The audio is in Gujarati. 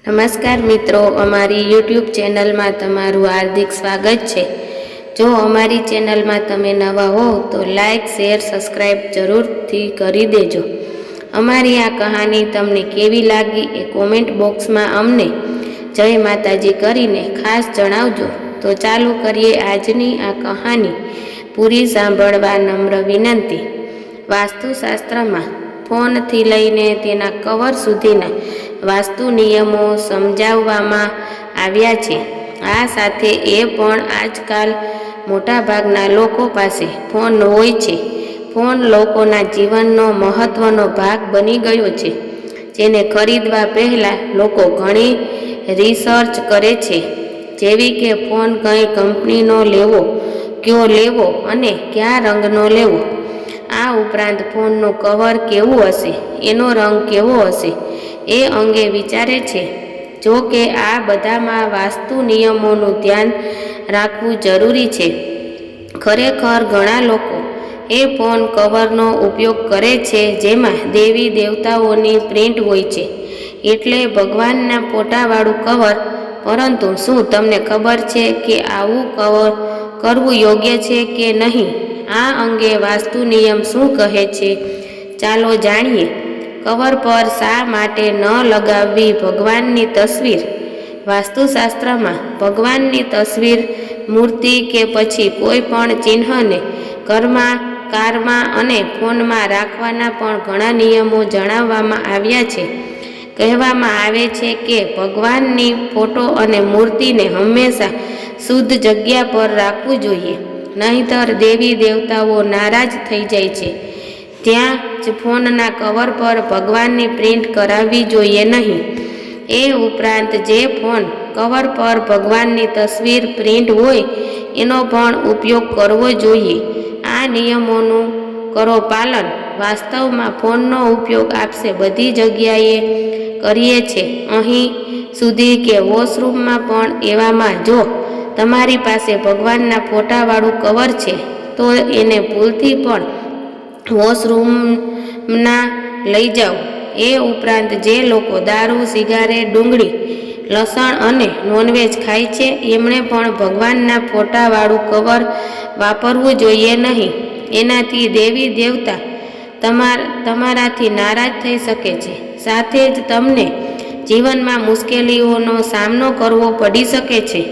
નમસ્કાર મિત્રો, અમારી યુટ્યુબ ચેનલમાં તમારું હાર્દિક સ્વાગત છે। જો અમારી ચેનલમાં તમે નવા હો તો લાઈક, શેર, સબસ્ક્રાઈબ જરૂરથી કરી દેજો। અમારી આ કહાની તમને કેવી લાગી એ કોમેન્ટ બોક્સમાં અમને જય માતાજી કરીને ખાસ જણાવજો। તો ચાલુ કરીએ આજની આ કહાની। પૂરી સાંભળવા નમ્ર વિનંતી। વાસ્તુશાસ્ત્રમાં ફોનથી લઈને તેના કવર સુધીના વાસ્તુ નિયમો સમજાવવામાં આવ્યા છે। આ સાથે એ પણ આજકાલ મોટાભાગના લોકો પાસે ફોન હોય છે। ફોન લોકોના જીવનનો મહત્વનો ભાગ બની ગયો છે, જેને ખરીદવા પહેલાં લોકો ઘણી રિસર્ચ કરે છે, જેવી કે ફોન કઈ કંપનીનો લેવો, કયો લેવો અને કયા રંગનો લેવો। આ ઉપરાંત ફોનનું કવર કેવું હશે, એનો રંગ કેવો હશે એ અંગે વિચારે છે। જો કે આ બધામાં વાસ્તુ નિયમોનું ધ્યાન રાખવું જરૂરી છે। ખરેખર ઘણા લોકો એ ફોન કવરનો ઉપયોગ કરે છે જેમાં દેવી દેવતાઓની પ્રિન્ટ હોય છે, એટલે ભગવાનના ફોટાવાળું કવર। પરંતુ શું તમને ખબર છે કે આવું કવર કરવું યોગ્ય છે કે નહીં? આ અંગે વાસ્તુ નિયમ શું કહે છે, ચાલો જાણીએ। કવર પર શા માટે ન લગાવવી ભગવાનની તસવીર? વાસ્તુશાસ્ત્રમાં ભગવાનની તસવીર, મૂર્તિ કે પછી કોઈ પણ ચિહ્નને ઘરમાં, કારમાં અને ફોનમાં રાખવાના પણ ઘણા નિયમો જણાવવામાં આવ્યા છે। કહેવામાં આવે છે કે ભગવાનની ફોટો અને મૂર્તિને હંમેશા શુદ્ધ જગ્યા પર રાખવું જોઈએ, નહીંતર દેવી દેવતાઓ નારાજ થઈ જાય છે। ત્યાં જ ફોનના કવર પર ભગવાનની પ્રિન્ટ કરાવવી જોઈએ નહીં। એ ઉપરાંત જે ફોન કવર પર ભગવાનની તસવીર પ્રિન્ટ હોય એનો પણ ઉપયોગ કરવો જોઈએ। આ નિયમોનું કરો પાલન। વાસ્તવમાં ફોનનો ઉપયોગ આપણે બધી જગ્યાએ કરીએ છીએ, અહીં સુધી કે વોશરૂમમાં પણ। એવામાં જો તમારી પાસે ભગવાનના ફોટાવાળું કવર છે તો એને ભૂલથી પણ વોશરૂમના લઈ જાઓ। એ ઉપરાંત જે લોકો દારૂ, સિગારેટ, ડુંગળી, લસણ અને નોનવેજ ખાય છે એમણે પણ ભગવાનના ફોટાવાળું કવર વાપરવું જોઈએ નહીં। એનાથી દેવી દેવતા તમારાથી નારાજ થઈ શકે છે, સાથે જ તમને જીવનમાં મુશ્કેલીઓનો સામનો કરવો પડી શકે છે।